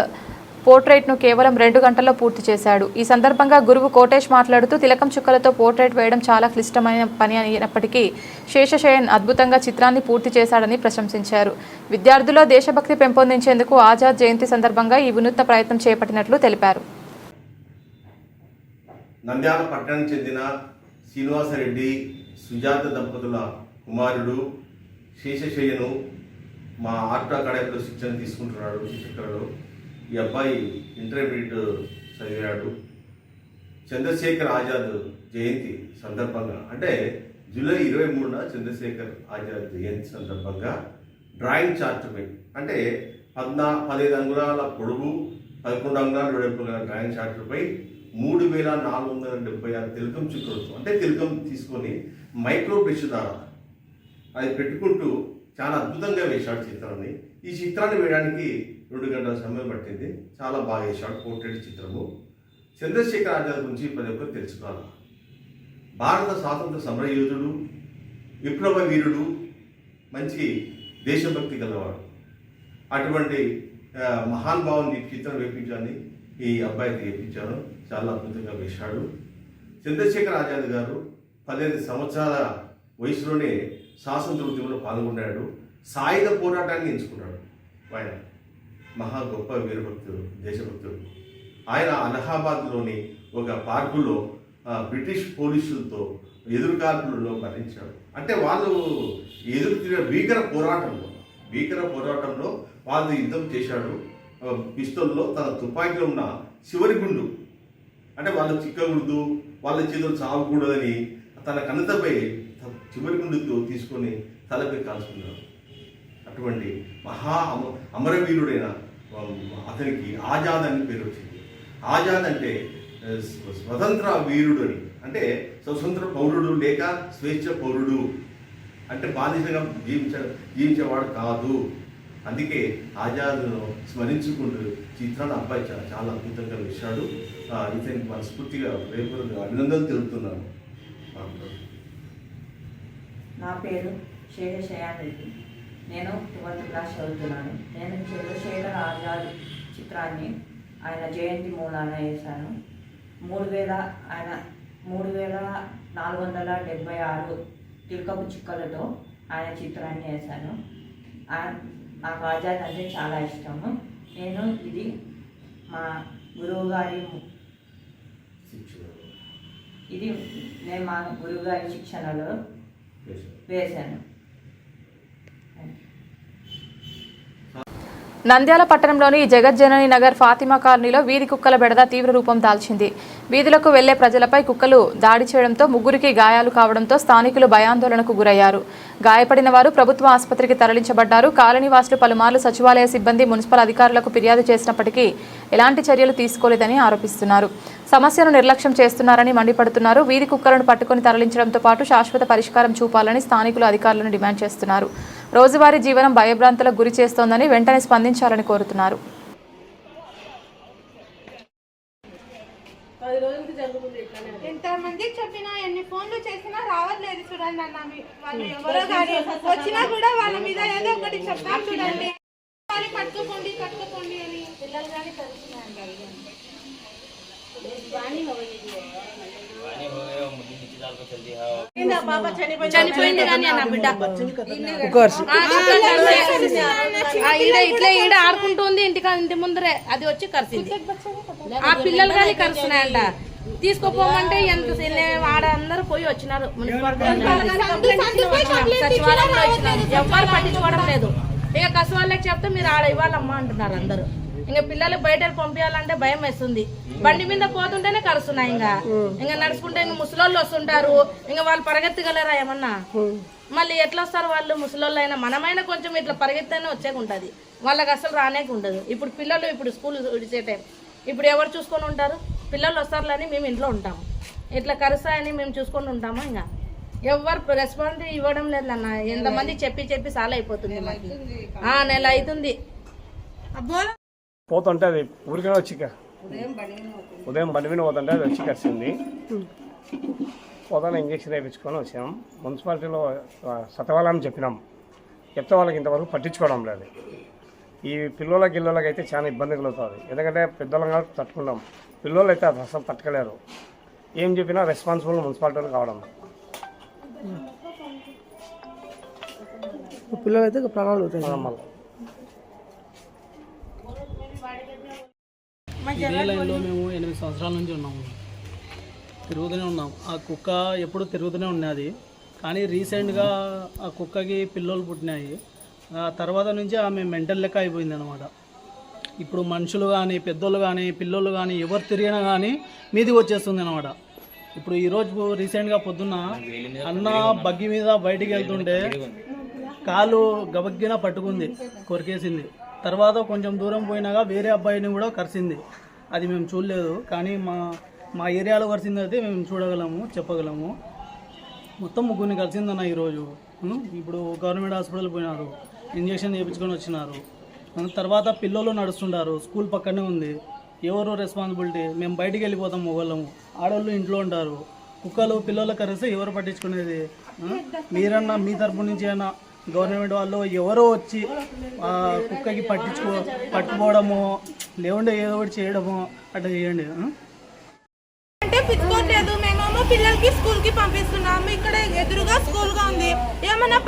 పోర్ట్రేట్ను కేవలం 2 గంటల్లో పూర్తి చేశాడు. ఈ సందర్భంగా గురువు కోటేష్ మాట్లాడుతూ తిలకం చుక్కలతో పోర్ట్రేట్ వేయడం చాలా క్లిష్టమైన పని అయినప్పటికీ శేషశయన్ అద్భుతంగా చిత్రాన్ని పూర్తి చేశాడని ప్రశంసించారు. విద్యార్థుల్లో దేశభక్తి పెంపొందించేందుకు ఆజాద్ జయంతి సందర్భంగా ఈ వినూత్న ప్రయత్నం చేపట్టినట్లు తెలిపారు. నంద్యాల పట్టణానికి చెందిన శ్రీనివాసరెడ్డి, సుజాత దంపతుల కుమారుడు శేషశయ్యను మా ఆర్ట్ అకాడమీలో శిక్షణ తీసుకుంటున్నాడు. చిత్రకళలో ఈ అబ్బాయి ఇంటర్మీడియట్ చదివాడు. చంద్రశేఖర్ ఆజాద్ జయంతి సందర్భంగా, అంటే జూలై 23న చంద్రశేఖర్ ఆజాద్ జయంతి సందర్భంగా డ్రాయింగ్ చార్ట్పై, అంటే 15 అంగుళాల పొడవు, 11 అంగుళాల వెడల్పు గల డ్రాయింగ్ చార్ట్పై 3476 తిలకం చుక్కలతో, అంటే తిలకం తీసుకొని మైక్రో బ్రష్ ద్వారా అది పెట్టుకుంటూ చాలా అద్భుతంగా వేశాడు చిత్రాన్ని. ఈ చిత్రాన్ని వేయడానికి 2 గంటల సమయం పట్టింది. చాలా బాగా వేశాడు. పోర్ట్రేట్ చిత్రము. చంద్రశేఖర్ ఆజాద్ గురించి ప్రతి ఒక్కరు తెలుసుకోవాలి. భారత స్వాతంత్ర సమరయోధుడు, విప్లవ వీరుడు, మంచి దేశభక్తి గలవాడు. అటువంటి మహానుభావుని చిత్రం వేయించాలని ఈ అబ్బాయికి వేయించాను. చాలా అద్భుతంగా వేశాడు. చంద్రశేఖర్ ఆజాద్ గారు 15 సంవత్సరాల వయసులోనే స్వాతంత్ర ఉద్యమంలో పాల్గొన్నాడు. సాయుధ పోరాటాన్ని ఎంచుకున్నాడు. ఆయన మహా గొప్ప వీరభక్తుడు, దేశభక్తుడు. ఆయన అలహాబాద్లోని ఒక పార్కులో బ్రిటిష్ పోలీసులతో ఎదురుకాల్పులలో మరణించాడు. అంటే వాళ్ళు ఎదురు భీకర పోరాటంలో వాళ్ళు యుద్ధం చేశాడు. పిస్తోల్లో తన తుపాకీలో ఉన్న చివరి గుండు, అంటే వాళ్ళు చిక్కకూడదు, వాళ్ళ చేతులు చావకూడదని తన కన్నతపై చివరి గుండుతో తీసుకొని తలపై కాల్చుకున్నాడు. అటువంటి అమరవీరుడైన అతనికి ఆజాద్ అని పేరు వచ్చింది. ఆజాద్ అంటే స్వతంత్ర వీరుడు అని, అంటే స్వతంత్ర పౌరుడు లేక స్వేచ్ఛ పౌరుడు అంటే బాధితంగా జీవించేవాడు కాదు. అందుకే ఆజాద్ను స్మరించుకుంటూ చిత్రాన్ని అబ్బాయి చాలా అద్భుతంగా వేశాడు. ఇతనికి మనస్ఫూర్తిగా అభినందనలు తెలుపుతున్నాను. నా పేరు శేషయారెడ్డి. నేను 12th క్లాస్ చదువుతున్నాను. నేను చంద్రశేఖర్ ఆజాద్ చిత్రాన్ని ఆయన జయంతి మూలాన వేశాను. 3476 తిలకపు చిక్కలతో ఆయన చిత్రాన్ని వేశాను. నాకు ఆజాద్ అంటే చాలా ఇష్టము. నేను ఇది మా గురువుగారి శిక్షణలో వేశాను. నంద్యాల పట్టణంలోని జగజ్జనని నగర్ ఫాతిమా కాలనీలో వీధి కుక్కల బెడద తీవ్ర రూపం దాల్చింది. వీధులకు వెళ్లే ప్రజలపై కుక్కలు దాడి చేయడంతో 3కి గాయాలు కావడంతో స్థానికులు భయాందోళనకు గురయ్యారు. గాయపడిన వారు ప్రభుత్వ ఆసుపత్రికి తరలించబడ్డారు. కాలనీవాసులు పలుమార్లు సచివాలయ సిబ్బంది, మున్సిపల్ అధికారులకు ఫిర్యాదు చేసినప్పటికీ ఎలాంటి చర్యలు తీసుకోలేదని ఆరోపిస్తున్నారు. సమస్యను నిర్లక్ష్యం చేస్తున్నారని మండిపడుతున్నారు. వీధి కుక్కలను పట్టుకుని తరలించడంతో పాటు శాశ్వత పరిష్కారం చూపాలని స్థానికులు అధికారులను డిమాండ్ చేస్తున్నారు. రోజువారీ జీవనం భయభ్రాంతులకు గురి చేస్తోందని వెంటనే స్పందించాలని కోరుతున్నారు. ఎంతమందికి చెప్పినా ఎన్ని ఫోన్లు చేసినా రావట్లేదు చూడండి అన్న. వాళ్ళు ఎవరో కానీ వచ్చినా కూడా వాళ్ళ మీద ఏదో ఒకటి చెప్తారు చూడండి. కట్టుకోండి కట్టుకోండి అని పిల్లలు కానీ చనిపోయింది కానీ అన్న బిడ్డ ఈడ ఆడుకుంటుంది ఇంటి ముందరే, అది వచ్చి కరిసింది. ఆ పిల్లలు కానీ కరుస్తున్నాయంట. తీసుకోపోమంటే ఎంత ఆడ అందరూ పోయి వచ్చినారు. సచివాలయంలో వచ్చినారు, ఎవ్వరు పట్టించుకోవడం లేదు. ఇక కసు వాళ్ళకి చెప్తే మీరు ఆడ ఇవ్వాలమ్మా అంటున్నారు అందరూ. ఇంకా పిల్లలు బయట పంపించాలంటే భయం వేస్తుంది. బండి మీద పోతుంటేనే కరుస్తున్నాయి. ఇంకా నడుచుకుంటే ఇంకా ముసలోళ్ళు వస్తుంటారు. ఇంకా వాళ్ళు పరిగెత్తగలరా ఏమన్నా? మళ్ళీ ఎట్లా వస్తారు వాళ్ళు? ముసలోళ్ళు అయినా మనమైనా కొంచెం ఇట్లా పరిగెత్తనే వచ్చేకుంటది, వాళ్ళకి అసలు రానేకి ఉండదు. ఇప్పుడు పిల్లలు ఇప్పుడు స్కూల్ విడిచే టైం, ఇప్పుడు ఎవరు చూసుకొని ఉంటారు? పిల్లలు వస్తారులని మేము ఇంట్లో ఉంటాము. ఇట్లా కరుస్తాయని మేము చూసుకొని ఉంటాము. ఇంకా ఎవరు రెస్పాన్స్ ఇవ్వడం లేదు అన్న. ఎంతమంది చెప్పి చాలా అయిపోతుంది. నెల అవుతుంది. పోతుంటే అది ఊరికనే వచ్చి ఉదయం బండి మీద పోతుంటే అది వచ్చి కరిసింది. పోతాను ఇంజక్షన్ వేయించుకొని వచ్చాం. మున్సిపాలిటీలో సతవాలని చెప్పినాం, చెప్తే వాళ్ళకి ఇంతవరకు పట్టించుకోవడం లేదు. ఈ గిల్లలకి అయితే చాలా ఇబ్బంది కలుగుతుంది. ఎందుకంటే పెద్దలంగా తట్టుకుంటాం, పిల్లలు అయితే అది అసలు తట్టుకోలేరు. ఏం చెప్పినా రెస్పాన్సిబుల్ మున్సిపాలిటీలు కావడం. పిల్లలు అయితే ప్రాణాలు ఇదే లైన్లో మేము 8 సంవత్సరాల నుంచి ఉన్నాము, తిరుగుతూనే ఉన్నాం. ఆ కుక్క ఎప్పుడు తిరుగుతూనే ఉన్నది. కానీ రీసెంట్గా ఆ కుక్కకి పిల్లలు పుట్టినాయి. ఆ తర్వాత నుంచి ఆమె మెంటల్ లెక్క అయిపోయింది అనమాట. ఇప్పుడు మనుషులు కానీ పెద్దోళ్ళు కానీ పిల్లలు కానీ ఎవరు తిరిగినా కానీ మీదికి వచ్చేస్తుంది అనమాట. ఇప్పుడు ఈరోజు రీసెంట్గా పొద్దున్న అన్న బగ్గి మీద బయటికి వెళ్తుంటే కాలు గబగ్గిన పట్టుకుంది, కొరికేసింది. తర్వాత కొంచెం దూరం పోయినాగా వేరే అబ్బాయిని కూడా కరిసింది. అది మేము చూడలేదు, కానీ మా ఏరియాలో కరిసింది అయితే మేము చూడగలము, చెప్పగలము. మొత్తం 3 కలిసిందన్న ఈరోజు. ఇప్పుడు గవర్నమెంట్ హాస్పిటల్ పోయినారు, ఇంజక్షన్ చేయించుకొని వచ్చినారు. తర్వాత పిల్లలు నడుస్తుంటారు, స్కూల్ పక్కనే ఉంది. ఎవరు రెస్పాన్సిబిలిటీ? మేము బయటికి వెళ్ళిపోతాం, మొగోళ్ళము. ఆడవాళ్ళు ఇంట్లో ఉంటారు. కుక్కలు పిల్లలు కరిస్తే ఎవరు పట్టించుకునేది? మీరన్నా మీ తరపు నుంచి అయినా గవర్నమెంట్ వాళ్ళు ఎవరో వచ్చి కుక్కకి పట్టుకోవడము, లేకుంటే ఏదో ఒకటి చేయడము అట్లా చేయండి. అంటే పిచ్చుకోవట్లేదు. మేమేమో పిల్లలకి స్కూల్ కి పంపిస్తున్నాము. ఇక్కడ ఎదురుగా స్కూల్ గా ఉంది. ఏమన్నా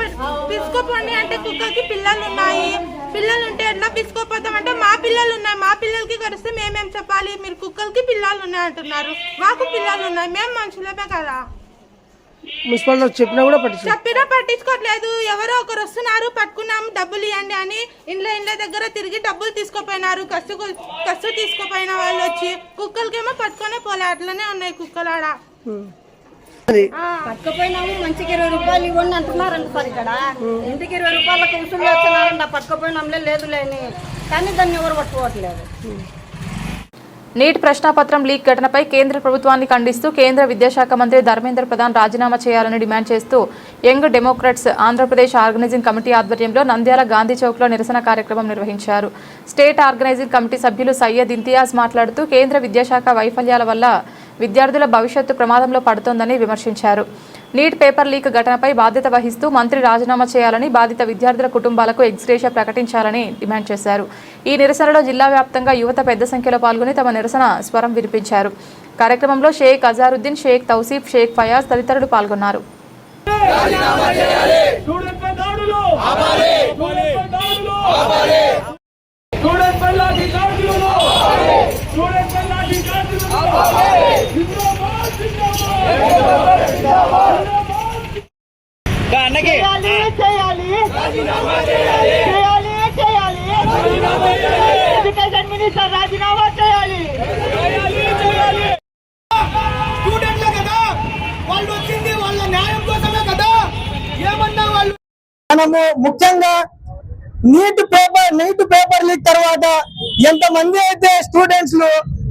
పిచ్చుకోపోండి అంటే కుక్కకి పిల్లలు ఉన్నాయి. పిల్లలు ఉంటే ఎట్లా పిచ్చుకోపోతాం అంటే మా పిల్లలు ఉన్నాయి, మా పిల్లలకి కరిస్తే మేమేం చెప్పాలి? మీరు కుక్కలకి పిల్లలు ఉన్నాయి అంటున్నారు, మాకు పిల్లలు ఉన్నాయి, మేము మనుషులమే కదా. మున్సిపాలిటీ చెప్పినా కూడా పట్టించుకోవట్లేదు. ఎవరో ఒకరు వస్తున్నారు, పట్టుకున్నాము డబ్బులు ఇవ్వండి అని ఇండ్ల దగ్గర తిరిగి డబ్బులు తీసుకోపోయినారు. కసు తీసుకోపోయిన వాళ్ళు వచ్చి కుక్కలకేమో పట్టుకునే పోలే. అట్లనే ఉన్నాయి కుక్కలాడ. పట్టుకుపోయినాము మంచికి 20 రూపాయలు ఇవ్వండి అంటున్నారండి సార్ ఇక్కడ. ఇంటికి 20 రూపాయలకు వసూలు చేస్తున్నారండి. పట్టుకుపోయినాంలే లేదు లేని, కానీ దాన్ని ఎవరు పట్టుకోవట్లేదు. నీట్ ప్రశ్నాపత్రం లీక్ ఘటనపై కేంద్ర ప్రభుత్వాన్ని ఖండిస్తూ కేంద్ర విద్యాశాఖ మంత్రి ధర్మేంద్ర ప్రధాన్ రాజీనామా చేయాలని డిమాండ్ చేస్తూ young Democrats Andhra Pradesh organising committee ఆధ్వర్యంలో నంద్యాల గాంధీ చౌక్లో నిరసన కార్యక్రమం నిర్వహించారు. స్టేట్ ఆర్గనైజింగ్ కమిటీ సభ్యులు సయ్యద్ ఇంతియాజ్ మాట్లాడుతూ కేంద్ర విద్యాశాఖ వైఫల్యాల వల్ల విద్యార్థుల భవిష్యత్తు ప్రమాదంలో పడుతోందని విమర్శించారు. నీట్ పేపర్ లీక్ ఘటనపై బాధ్యత వహిస్తూ మంత్రి రాజీనామా చేయాలని, బాధిత విద్యార్థుల కుటుంబాలకు ఎక్స్గ్రేషియా ప్రకటించాలని డిమాండ్ చేశారు. ఈ నిరసనలో జిల్లా వ్యాప్తంగా యువత పెద్ద సంఖ్యలో పాల్గొని తమ నిరసన స్వరం వినిపించారు. కార్యక్రమంలో షేక్ అజారుద్దీన్, షేక్ తౌసీఫ్, షేక్ ఫయాజ్ తదితరులు పాల్గొన్నారు. ఎడ్యుకేషన్ మినిస్టర్ రాజీనామా చేయాలి. స్టూడెంట్లే కదా వాళ్ళు వచ్చింది, వాళ్ళ న్యాయం కోసమే కదా. ఏమన్నా వాళ్ళు మనము ముఖ్యంగా నీట్ పేపర్ లీక్ తర్వాత ఎంతమంది అయితే స్టూడెంట్స్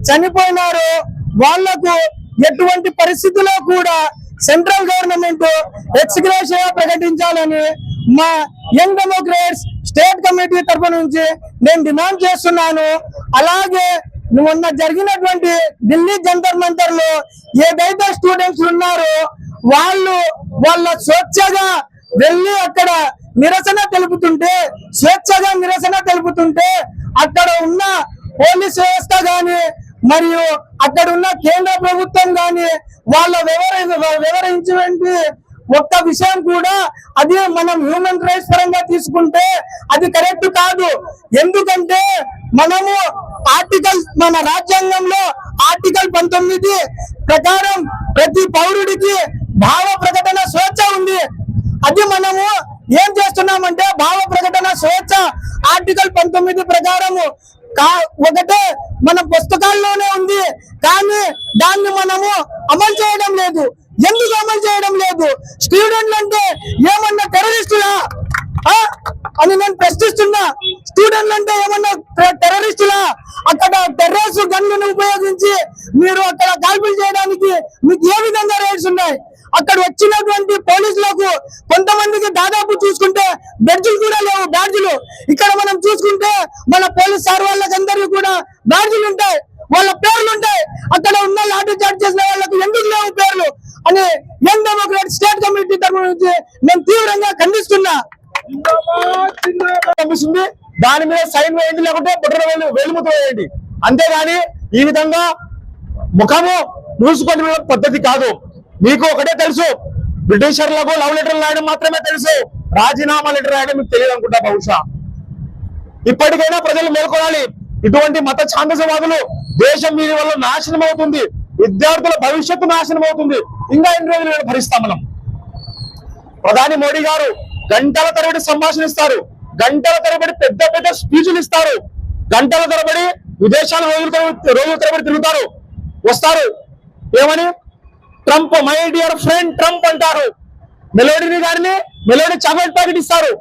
చనిపోయినారో వాళ్లకు ఎటువంటి పరిస్థితుల్లో కూడా సెంట్రల్ గవర్నమెంట్ ఎక్స్గ్రేషియా ప్రకటించాలని మా యంగ్ డెమోక్రాట్స్ స్టేట్ కమిటీ తరఫు నుంచి నేను డిమాండ్ చేస్తున్నాను. అలాగే మొన్న జరిగినటువంటి ఢిల్లీ జంతర్ మంతర్ లో ఏదైతే స్టూడెంట్స్ ఉన్నారో వాళ్ళ స్వేచ్ఛగా వెళ్ళి అక్కడ స్వేచ్ఛగా నిరసన తెలుపుతుంటే అక్కడ ఉన్న పోలీస్ వ్యవస్థ గాని మరియు అక్కడ ఉన్న కేంద్ర ప్రభుత్వం గాని వాళ్ళ వివరించినటువంటి ఒక్క విషయం కూడా అది మనం హ్యూమన్ రైట్స్ పరంగా తీసుకుంటే అది కరెక్ట్ కాదు. ఎందుకంటే మనము మన రాజ్యాంగంలో ఆర్టికల్ 19 ప్రకారం ప్రతి పౌరుడికి భావ ప్రకటన స్వేచ్ఛ ఉంది. అది మనము ఏం చేస్తున్నామంటే భావ ప్రకటన స్వేచ్ఛ ఆర్టికల్ 19 ప్రకారము ఒకటే మన పుస్తకాల్లోనే ఉంది, కానీ దాన్ని మనము అమలు చేయడం లేదు. ఎందుకు అమలు చేయడం లేదు? స్టూడెంట్లు అంటే ఏమన్నా టెర్రరిస్టులా అని నేను ప్రశ్నిస్తున్నా. స్టూడెంట్లు అంటే ఏమన్నా టెర్రరిస్టులా? అక్కడ టెర్రరిస్ట్ గన్లను ఉపయోగించి మీరు అక్కడ కాల్పులు చేయడానికి మీకు ఏ విధంగా రైట్స్ ఉన్నాయి? అక్కడ వచ్చినటువంటి పోలీసులకు కొంతమందికి దాదాపు చూసుకుంటే బెడ్జులు కూడా లేవు, బ్యాడ్జులు. ఇక్కడ మనం చూసుకుంటే మన పోలీస్ సార్ వాళ్ళకందరికీ కూడా బ్యాడ్జులు ఉంటాయి, వాళ్ళ పేర్లు ఉంటాయి. అక్కడ ఉన్న లాఠీ చార్జ్ చేసిన వాళ్ళకు ఎందుకు లేవు పేర్లు అని యంగ్ డెమోక్రాట్ స్టేట్ కమిటీ తరఫు నుంచి నేను తీవ్రంగా ఖండిస్తున్నా. దాని మీద సైన్ వేయండి, లేకుంటే బుర్ర వేలుముద్ర వేయండి. అంతేగాని ఈ విధంగా ముఖము మూసుకొని పద్ధతి కాదు. మీకు ఒకటే తెలుసు, బ్రిటిషర్లకు లవ్ లెటర్ రాయడం మాత్రమే తెలుసు, రాజీనామా లెటర్ రాయడం మీకు తెలియదు అనుకుంటా. బహుశా ఇప్పటికైనా ప్రజలు మేల్కొనాలి. ఇటువంటి మత ఛాందసవాదులు దేశం వీరి వల్ల నాశనం అవుతుంది, విద్యార్థుల భవిష్యత్తు నాశనం అవుతుంది. ఇంకా ఎన్ని రోజులు భరిస్తాం మనం? ప్రధాని మోడీ గారు గంటల తరబడి సంభాషణ ఇస్తారు, గంటల తరబడి పెద్ద పెద్ద స్పీచ్లు ఇస్తారు, గంటల తరబడి విదేశాల రోజుల తరబడి తిరుగుతారు, వస్తారు. ఏమని? Trump, my dear friend Trump అంటారు. మెలోడీ చాక్లెట్ ప్యాకెట్ ఇస్తారు.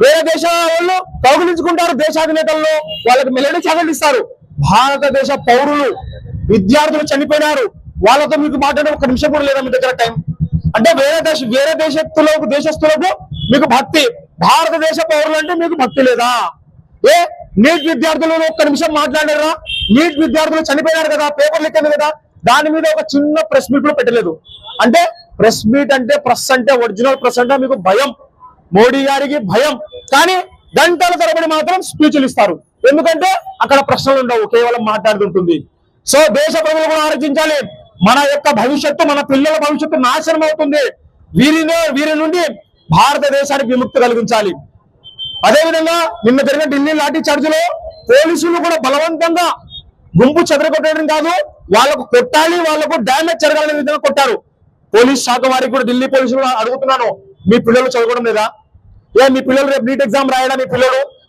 వేరే దేశాల వాళ్ళు కౌగులించుకుంటారు, దేశాధినేతల్లో వాళ్ళకి మెలోడీ చాక్లెట్ ఇస్తారు. భారతదేశ పౌరులు విద్యార్థులు చనిపోయినారు, వాళ్ళతో మీకు మాట్లాడే ఒక నిమిషం కూడా లేదా మీ దగ్గర టైం? అంటే వేరే దేశస్తులకు మీకు భక్తి, భారతదేశ పౌరులు అంటే మీకు భక్తి లేదా? నీట్ విద్యార్థులు ఒక్క నిమిషం మాట్లాడారా? నీట్ విద్యార్థులు చనిపోయినారు కదా, పేపర్ లీక్ అయింది కదా, దాని మీద ఒక చిన్న ప్రెస్ మీట్ కూడా పెట్టలేదు. అంటే ప్రెస్ మీట్ అంటే ప్రెస్ అంటే ఒరిజినల్ ప్రెస్ అంటే మీకు భయం, మోడీ గారికి భయం. కానీ గంటల తరబడి మాత్రం స్పీచ్లు ఇస్తారు, ఎందుకంటే అక్కడ ప్రశ్నలు ఉండవు, కేవలం మాట్లాడుతుంటుంది. సో దేశ ప్రజలు కూడా ఆలోచించాలి. మన యొక్క భవిష్యత్తు, మన పిల్లల భవిష్యత్తు నాశనం అవుతుంది. వీరి నుండి భారతదేశానికి విముక్తి కలిగించాలి. అదేవిధంగా నిన్న జరిగిన ఢిల్లీ లాఠీ చార్జ్ లో పోలీసులు కూడా బలవంతంగా గుంపు చెదరగొట్టడం కాదు, వాళ్ళకు కొట్టాలి, వాళ్ళకు డ్యామేజ్ జరగాలనే విధంగా కొట్టారు. పోలీస్ శాఖ వారికి కూడా ఢిల్లీ పోలీసులు అడుగుతున్నాను, మీ పిల్లలు చదవడం లేదా? మీ పిల్లలు రేపు నీట్ ఎగ్జామ్ రాయడా?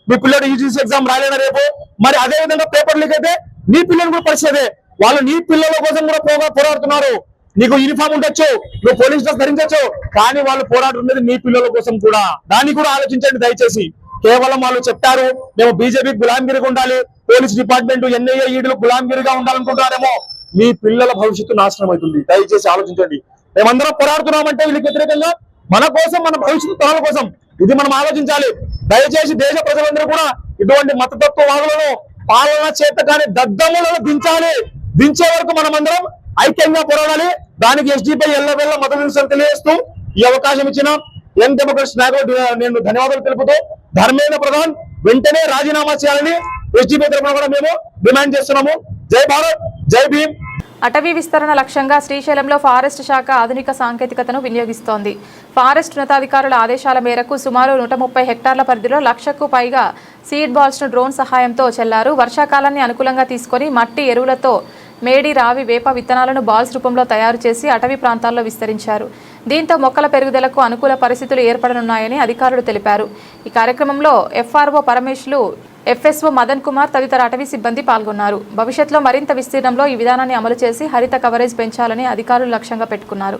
మీ పిల్లలు యూజీసీ ఎగ్జామ్ రాయలేదా రేపు? మరి అదే విధంగా పేపర్ లీక్ అయితే నీ పిల్లలు కూడా పరిస్థితి, వాళ్ళు నీ పిల్లల కోసం కూడా పోరాడుతున్నారు. నీకు యూనిఫామ్ ఉండొచ్చు, నువ్వు పోలీస్ డ్రెస్ ధరించవచ్చు, కానీ వాళ్ళు పోరాడుతున్నది మీ పిల్లల కోసం కూడా. దాన్ని కూడా ఆలోచించండి దయచేసి. కేవలం వాళ్ళు చెప్తారు మేము బీజేపీకి గులాంగిరిగా ఉండాలి, పోలీస్ డిపార్ట్మెంట్ ఎన్ఐఏ ఈడీలు గులాంగిరిగా ఉండాలనుకుంటారేమో. మీ పిల్లల భవిష్యత్తు నాశనం అవుతుంది. దయచేసి ఆలోచించండి. మేమందరం పోరాడుతున్నామంటే వీళ్ళకి వ్యతిరేకంగా మన కోసం, మన భవిష్యత్తు తరాల కోసం. ఇది మనం ఆలోచించాలి. దయచేసి దేశ ప్రజలందరూ కూడా ఇటువంటి మతతత్వవాదులను, పాలన చేత కానీ దద్దములను దించాలి. దించే వరకు మనమందరం ఐక్యంగా పోరాడాలి. దానికి ఎస్డీపై ఎల్లవెల్ల మద్దతు తెలియజేస్తూ ఈ అవకాశం ఇచ్చిన యంగ్ డెమోక్రట్స్ నాయకుడు నేను ధన్యవాదాలు తెలుపుతూ, ధర్మేంద్ర ప్రధాన్ వెంటనే రాజీనామా చేయాలని ఎస్డీపీ తరఫున కూడా మేము డిమాండ్ చేస్తున్నాము. జై భారత్, జై భీమ్. అటవీ విస్తరణ లక్ష్యంగా శ్రీశైలంలో ఫారెస్ట్ శాఖ ఆధునిక సాంకేతికతను వినియోగిస్తోంది. ఫారెస్ట్ ఉన్నతాధికారుల ఆదేశాల మేరకు సుమారు 130 హెక్టార్ల పరిధిలో 1,00,000కు పైగా సీడ్ బాల్స్ ను డ్రోన్ సహాయంతో చెల్లారు. వర్షాకాలాన్ని అనుకూలంగా తీసుకొని మట్టి ఎరువులతో మేడి, రావి, వేప విత్తనాలను బాల్స్ రూపంలో తయారు చేసి అటవీ ప్రాంతాల్లో విస్తరించారు. దీంతో మొక్కల పెరుగుదలకు అనుకూల పరిస్థితులు ఏర్పడనున్నాయని అధికారులు తెలిపారు. ఈ కార్యక్రమంలో ఎఫ్ఆర్ఓ పరమేశ్లు, ఎఫ్ఎస్ఓ మదన్ కుమార్ తదితర అటవీ సిబ్బంది పాల్గొన్నారు. భవిష్యత్తులో మరింత విస్తీర్ణంలో ఈ విధానాన్ని అమలు చేసి హరిత కవరేజ్ పెంచాలని అధికారులు లక్ష్యంగా పెట్టుకున్నారు.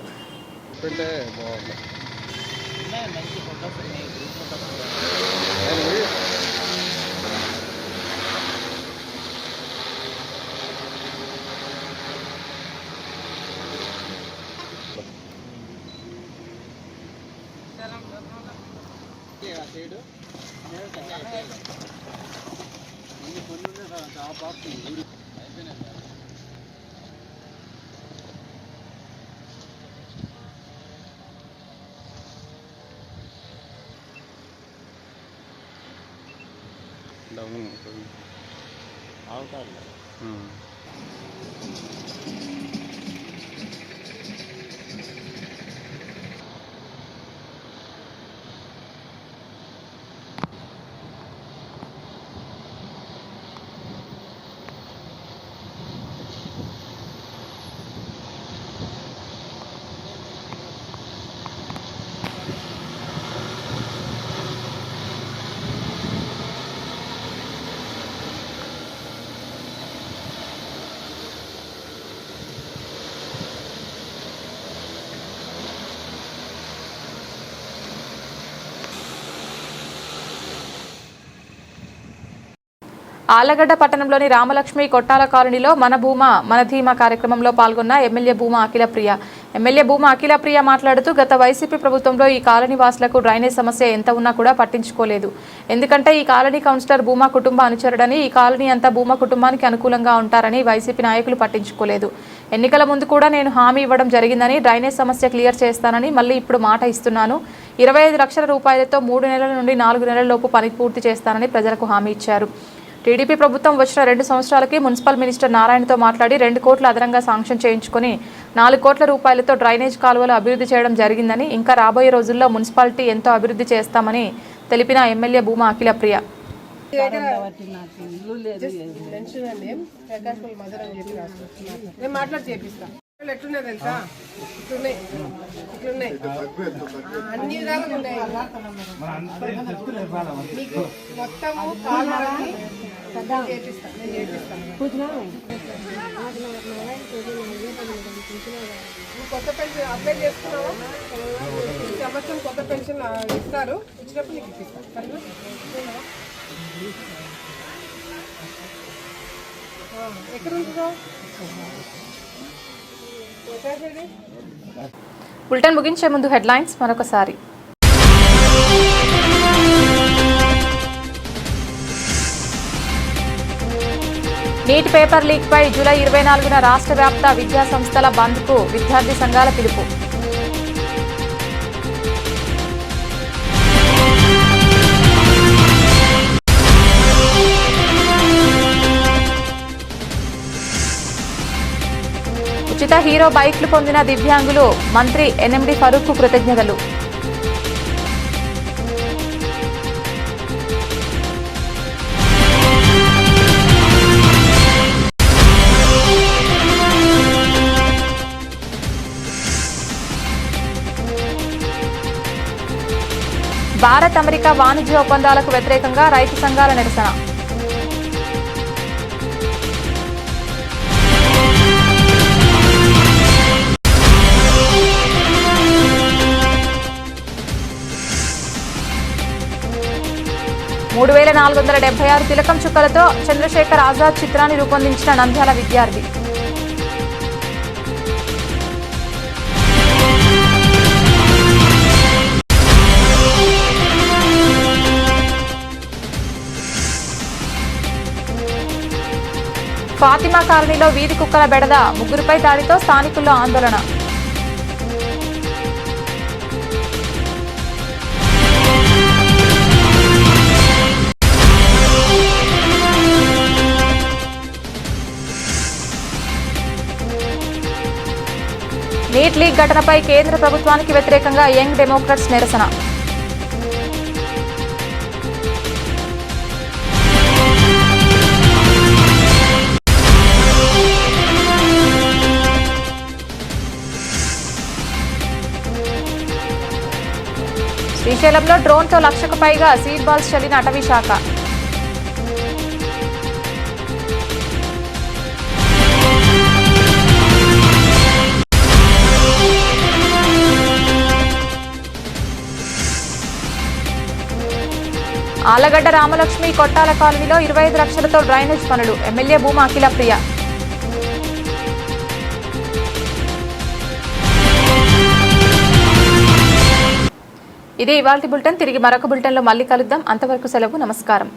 ఆళ్లగడ్డ పట్టణంలోని రామలక్ష్మి కొట్టాల కాలనీలో మన భూమా మన ధీమా కార్యక్రమంలో పాల్గొన్న ఎమ్మెల్యే భూమా అఖిలప్రియ. ఎమ్మెల్యే భూమా అఖిలప్రియ మాట్లాడుతూ గత వైసీపీ ప్రభుత్వంలో ఈ కాలనీ వాసులకు డ్రైనేజ్ సమస్య ఎంత ఉన్నా కూడా పట్టించుకోలేదు. ఎందుకంటే ఈ కాలనీ కౌన్సిలర్ భూమా కుటుంబ అనుచరుడని, ఈ కాలనీ అంతా భూమా కుటుంబానికి అనుకూలంగా ఉంటారని వైసీపీ నాయకులు పట్టించుకోలేదు. ఎన్నికల ముందు కూడా నేను హామీ ఇవ్వడం జరిగిందని, డ్రైనేజ్ సమస్య క్లియర్ చేస్తానని మళ్ళీ ఇప్పుడు మాట ఇస్తున్నాను. 25 లక్షల రూపాయలతో 3 నెలల నుండి 4 నెలల లోపు పని పూర్తి చేస్తానని ప్రజలకు హామీ ఇచ్చారు. టీడీపీ ప్రభుత్వం వచ్చిన 2 సంవత్సరాలకి మున్సిపల్ మినిస్టర్ నారాయణతో మాట్లాడి 2 కోట్ల అదనంగా శాంక్షన్ చేయించుకుని 4 కోట్ల రూపాయలతో డ్రైనేజ్ కాలువలు అభివృద్ధి చేయడం జరిగిందని, ఇంకా రాబోయే రోజుల్లో మున్సిపాలిటీ ఎంతో అభివృద్ధి చేస్తామని తెలిపిన ఎమ్మెల్యే భూమా అఖిలప్రియ. ఎట్లున్నాయి తెలుసా? ఇట్లున్నాయి అన్ని విధాలుగా ఉన్నాయి. మీకు మొత్తము కాలువలన్నీ చేపిస్తాను, నేను చేపిస్తాను. నువ్వు కొత్త పెన్షన్ అప్లై చేసుకున్నావా? ఈ సంవత్సరం కొత్త పెన్షన్ ఇస్తారు, ఇచ్చినప్పుడు నీకు ఇప్పిస్తాను. సరేనా? ఎక్కడ ఉంటుందో బులెటిన్ ముగించే ముందు హెడ్లైన్స్ మరొకసారి. నీట్ పేపర్ లీక్ పై జూలై 24న రాష్ట్ర వ్యాప్త విద్యా సంస్థల బంద్కు విద్యార్థి సంఘాల పిలుపు. ఉచిత హీరో బైక్లు పొందిన దివ్యాంగులు, మంత్రి ఎన్ఎండి ఫరూక్ కృతజ్ఞతలు. భారత్ అమెరికా వాణిజ్య ఒప్పందాలకు వ్యతిరేకంగా రైతు సంఘాల నిరసన. 1476 తిలకం చుక్కలతో చంద్రశేఖర్ ఆజాద్ చిత్రాన్ని రూపొందించిన నంద్యాల విద్యార్థి. ఫాతిమా కాలనీలో వీధి కుక్కల బెడద, ముగ్గురుపై దాడితో స్థానికుల్లో ఆందోళన. నీట్ లీక్ ఘటనపై కేంద్ర ప్రభుత్వానికి వ్యతిరేకంగా యంగ్ డెమోక్రాట్స్ నిరసన. శ్రీశైలంలో డ్రోన్తో 1,00,000కు పైగా సీడ్ బాల్స్ చల్లిన అటవీ శాఖ. ఆలగడ్డ రామలక్ష్మి కొట్టాల కాలనీలో 25 లక్షలతో డ్రైనేజ్ పనులు, ఎమ్మెల్యే భూమా అఖిలప్రియ. ఇది ఇవాల్టి బులెటిన్. తిరిగి మరొక బులెటిన్లో మళ్ళీ కలుద్దాం. అంతవరకు సెలవు. నమస్కారం.